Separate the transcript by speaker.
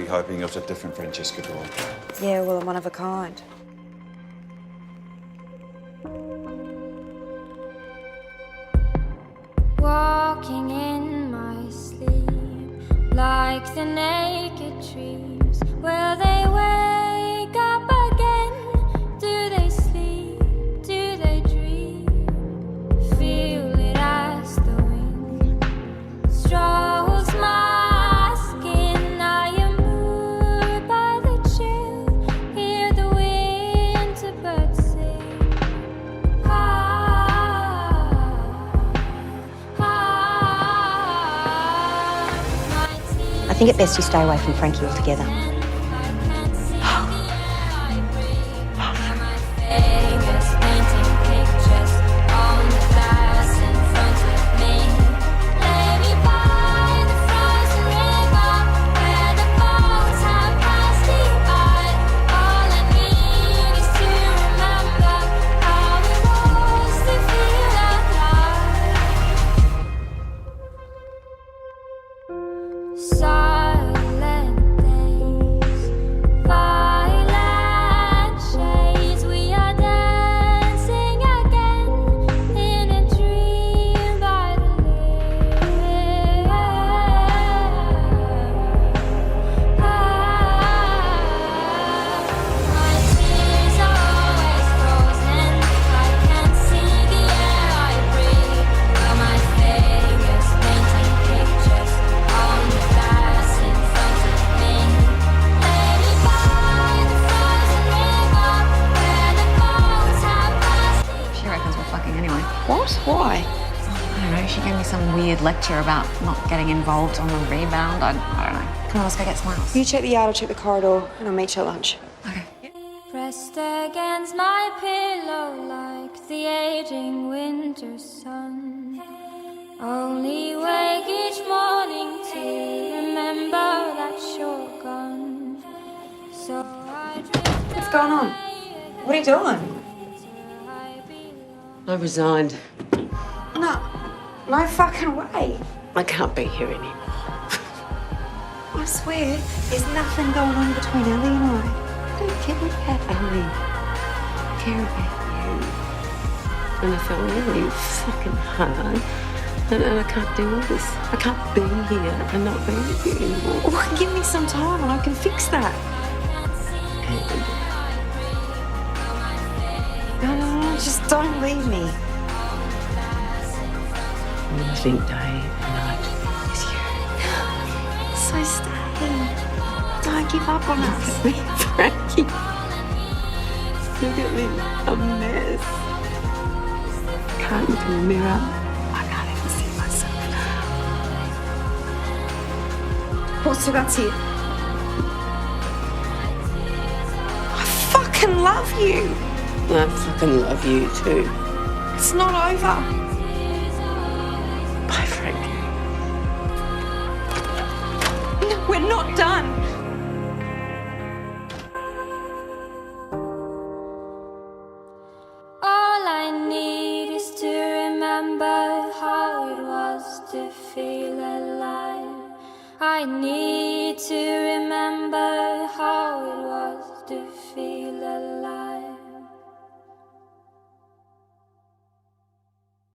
Speaker 1: hoping it was a different Francesca Doyle.
Speaker 2: Yeah, well, I'm one of a kind.
Speaker 3: Walking in my sleep, like the naked trees. Will they wake up again? Do they sleep? Do they dream? Feel it as the wind strokes my skin. I am moved by the chill. Hear the winter birds sing.
Speaker 2: I think it best you stay away from Frankie altogether.
Speaker 3: Silent days, violet shades. We are dancing again in a dream by the lake. My tears are always frozen. I can't see the air I breathe. While my fingers painting pictures on the glass in front of me. Lady by the frozen river where the boats have passed.
Speaker 4: She reckons we're fucking anyway.
Speaker 2: What? Why?
Speaker 4: I don't know, she gave me some weird lecture about not getting involved on the rebound. I don't know. Come on, let's go get some else.
Speaker 2: You check the yard, I'll check the corridor, and I'll meet you at lunch.
Speaker 4: Okay.
Speaker 3: Pressed against my pillow like the aging winter sun. Only wake each morning to remember that short gun. So I drift.
Speaker 2: What's going on? What are you doing?
Speaker 5: I resigned.
Speaker 2: No fucking way.
Speaker 5: I can't be here anymore.
Speaker 2: I swear, there's nothing going on between Ellie and I.
Speaker 5: I don't care about Ellie. I care about you. And I felt really fucking hard. And I can't do all this. I can't be here and not be with you anymore.
Speaker 2: Well, give me some time and I can fix that. No, just don't leave me.
Speaker 5: I think day and night is you.
Speaker 2: So stay. Don't give up on us.
Speaker 5: Look at me, Frankie. Look at me, a mess. Can't even mirror. I can't even see myself.
Speaker 2: Well, so that's it. I fucking love you.
Speaker 5: I fucking love you too.
Speaker 2: It's not over.
Speaker 5: Bye, Frankie.
Speaker 2: No, we're not done.
Speaker 3: All I need is to remember how it was to feel alive. I need to remember how it was to feel alive.